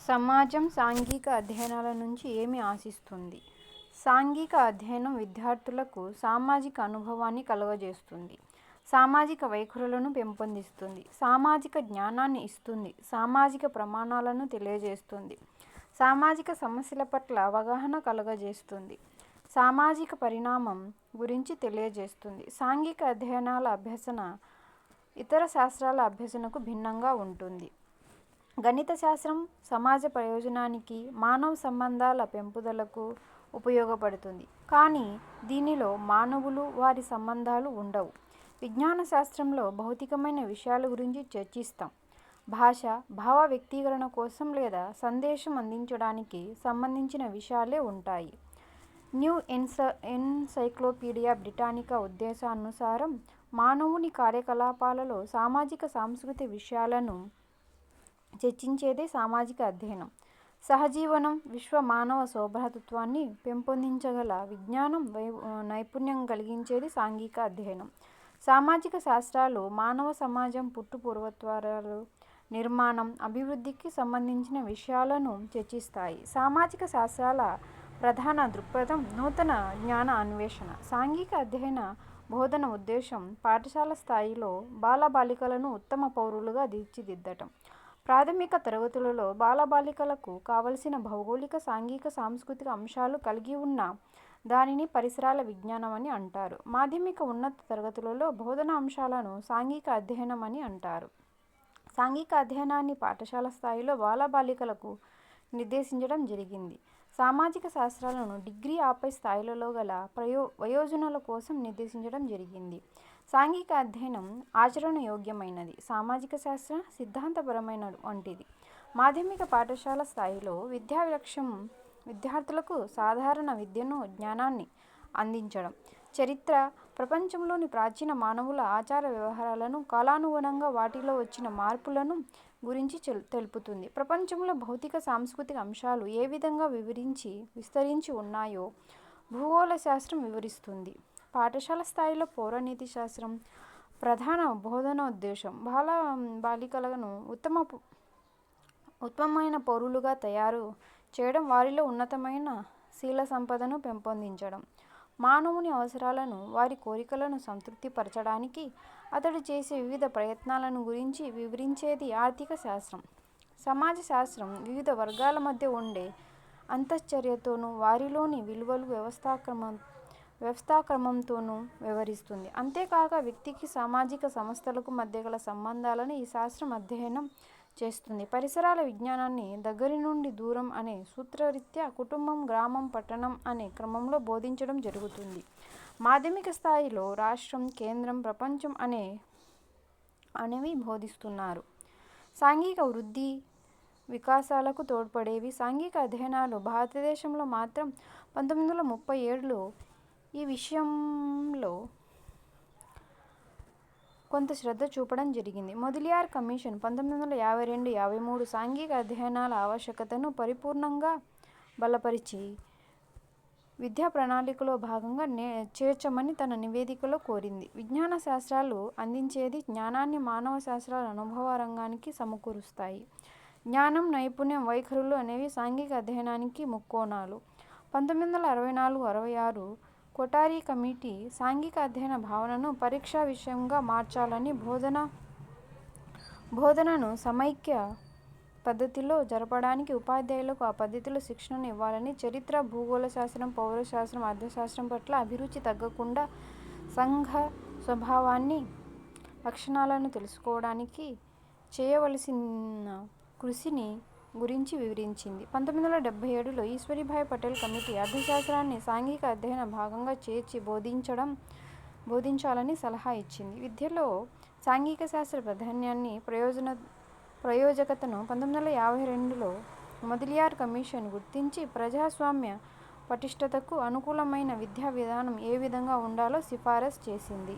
సమాజం సాంఘిక అధ్యయనాల నుంచి ఏమి ఆశిస్తుంది? సాంఘిక అధ్యయనం విద్యార్థులకు సామాజిక అనుభవాన్ని కలుగజేస్తుంది. సామాజిక వైఖరులను పెంపొందిస్తుంది. సామాజిక జ్ఞానాన్ని ఇస్తుంది. సామాజిక ప్రమాణాలను తెలియజేస్తుంది. సామాజిక సమస్యల పట్ల అవగాహన కలుగజేస్తుంది. సామాజిక పరిణామం గురించి తెలియజేస్తుంది. సాంఘిక అధ్యయనాల అభ్యసన ఇతర శాస్త్రాల అభ్యసనకు భిన్నంగా ఉంటుంది. గణిత శాస్త్రం సమాజ ప్రయోజనానికి, మానవ సంబంధాల పెంపుదలకు ఉపయోగపడుతుంది. కానీ దీనిలో మానవులు, వారి సంబంధాలు ఉండవు. విజ్ఞాన శాస్త్రంలో భౌతికమైన విషయాల గురించి చర్చిస్తాం. భాష, భావ వ్యక్తీకరణ కోసం లేదా సందేశం అందించడానికి సంబంధించిన విషయాలే ఉంటాయి. న్యూ ఎన్సైక్లోపీడియా బ్రిటానికా ఉద్దేశానుసారం మానవుని కార్యకలాపాలలో సామాజిక సాంస్కృతిక విషయాలను చర్చించేదే సామాజిక అధ్యయనం. సహజీవనం, విశ్వ మానవ సౌభ్రాతృత్వాన్ని పెంపొందించగల విజ్ఞానం, నైపుణ్యం కలిగించేది సాంఘిక అధ్యయనం. సామాజిక శాస్త్రాలు మానవ సమాజం పూర్వత్వాలు, నిర్మాణం, అభివృద్ధికి సంబంధించిన విషయాలను చర్చిస్తాయి. సామాజిక శాస్త్రాల ప్రధాన దృక్పథం నూతన జ్ఞాన అన్వేషణ. సాంఘిక అధ్యయన బోధన ఉద్దేశం పాఠశాల స్థాయిలో బాలబాలికలను ఉత్తమ పౌరులుగా తీర్చిదిద్దటం. ప్రాథమిక తరగతులలో బాలబాలికలకు కావలసిన భౌగోళిక, సాంఘిక, సాంస్కృతిక అంశాలు కలిగి ఉన్న దానిని పరిసరాల విజ్ఞానం అని అంటారు. మాధ్యమిక, ఉన్నత తరగతులలో బోధనా అంశాలను సాంఘిక అధ్యయనం అని అంటారు. సాంఘిక అధ్యయనాన్ని పాఠశాల స్థాయిలో బాలబాలికలకు నిర్దేశించడం జరిగింది. సామాజిక శాస్త్రాలను డిగ్రీ, ఆపై స్థాయిలలో గల వయోజనుల కోసం నిర్దేశించడం జరిగింది. సాంఘిక అధ్యయనం ఆచరణయోగ్యమైనది. సామాజిక శాస్త్రం సిద్ధాంతపరమైన వంటిది. మాధ్యమిక పాఠశాల స్థాయిలో విద్యా లక్ష్యం విద్యార్థులకు సాధారణ విద్యను, జ్ఞానాన్ని అందించడం. చరిత్ర, ప్రపంచంలోని ప్రాచీన మానవుల ఆచార వ్యవహారాలను, కాలానుగుణంగా వాటిలో వచ్చిన మార్పులను గురించి తెలుపుతుంది. ప్రపంచంలో భౌతిక, సాంస్కృతిక అంశాలు ఏ విధంగా విస్తరించి ఉన్నాయో భూగోళ శాస్త్రం వివరిస్తుంది. పాఠశాల స్థాయిలో పౌరనీతి శాస్త్రం ప్రధాన బోధనోద్దేశం బాలికలను ఉత్తమమైన పౌరులుగా తయారు చేయడం, వారిలో ఉన్నతమైన శీల సంపదను పెంపొందించడం. మానవుని అవసరాలను, వారి కోరికలను సంతృప్తి పరచడానికి అతడు చేసే వివిధ ప్రయత్నాలను గురించి వివరించేది ఆర్థిక శాస్త్రం. సమాజ శాస్త్రం వివిధ వర్గాల మధ్య ఉండే అంతశ్చర్యతోనూ, వారిలోని విలువలు, వ్యవస్థాక్రమంతోనూ వ్యవహరిస్తుంది. అంతేకాక వ్యక్తికి, సామాజిక సంస్థలకు మధ్య గల సంబంధాలను ఈ శాస్త్రం అధ్యయనం చేస్తుంది. పరిసరాల విజ్ఞానాన్ని దగ్గరి నుండి దూరం అనే సూత్రరీత్యా కుటుంబం, గ్రామం, పట్టణం అనే క్రమంలో బోధించడం జరుగుతుంది. మాధ్యమిక స్థాయిలో రాష్ట్రం, కేంద్రం, ప్రపంచం అనేవి బోధిస్తున్నారు. సాంఘిక వృద్ధి, వికాసాలకు తోడ్పడేవి. సాంఘిక అధ్యయనాలు భారతదేశంలో మాత్రం 1937లో ఈ విషయంలో కొంత శ్రద్ధ చూపడం జరిగింది. మొదలియార్ కమిషన్ 1952-53 సాంఘిక అధ్యయనాల ఆవశ్యకతను పరిపూర్ణంగా బలపరిచి విద్యా ప్రణాళికలో భాగంగా చేర్చమని తన నివేదికలో కోరింది. విజ్ఞాన శాస్త్రాలు అందించేది జ్ఞానాన్ని మానవ శాస్త్రాల అనుభవ రంగానికి సమకూరుస్తాయి. జ్ఞానం, నైపుణ్యం, వైఖరులు అనేవి సాంఘిక అధ్యయనానికి ముక్కోణాలు. 1964-66 కొఠారి కమిటీ సాంఘిక అధ్యయన భావనను పరీక్షా విషయంగా మార్చాలని, బోధనను సమైక్య పద్ధతిలో జరపడానికి ఉపాధ్యాయులకు ఆ పద్ధతిలో శిక్షణను ఇవ్వాలని, చరిత్ర, భూగోళ శాస్త్రం, పౌరశాస్త్రం, అర్థశాస్త్రం పట్ల అభిరుచి తగ్గకుండా సంఘ స్వభావాన్ని, లక్షణాలను తెలుసుకోవడానికి చేయవలసిన కృషిని గురించి వివరించింది. 1977లో ఈశ్వరీభాయ్ పటేల్ కమిటీ అర్థశాస్త్రాన్ని సాంఘిక అధ్యయన భాగంగా చేర్చి బోధించాలని సలహా ఇచ్చింది. విద్యలో సాంఘిక శాస్త్ర ప్రాధాన్యాన్ని, ప్రయోజకతను 1952లో మొదలియార్ కమిషన్ గుర్తించి ప్రజాస్వామ్య పటిష్టతకు అనుకూలమైన విద్యా విధానం ఏ విధంగా ఉండాలో సిఫారసు చేసింది.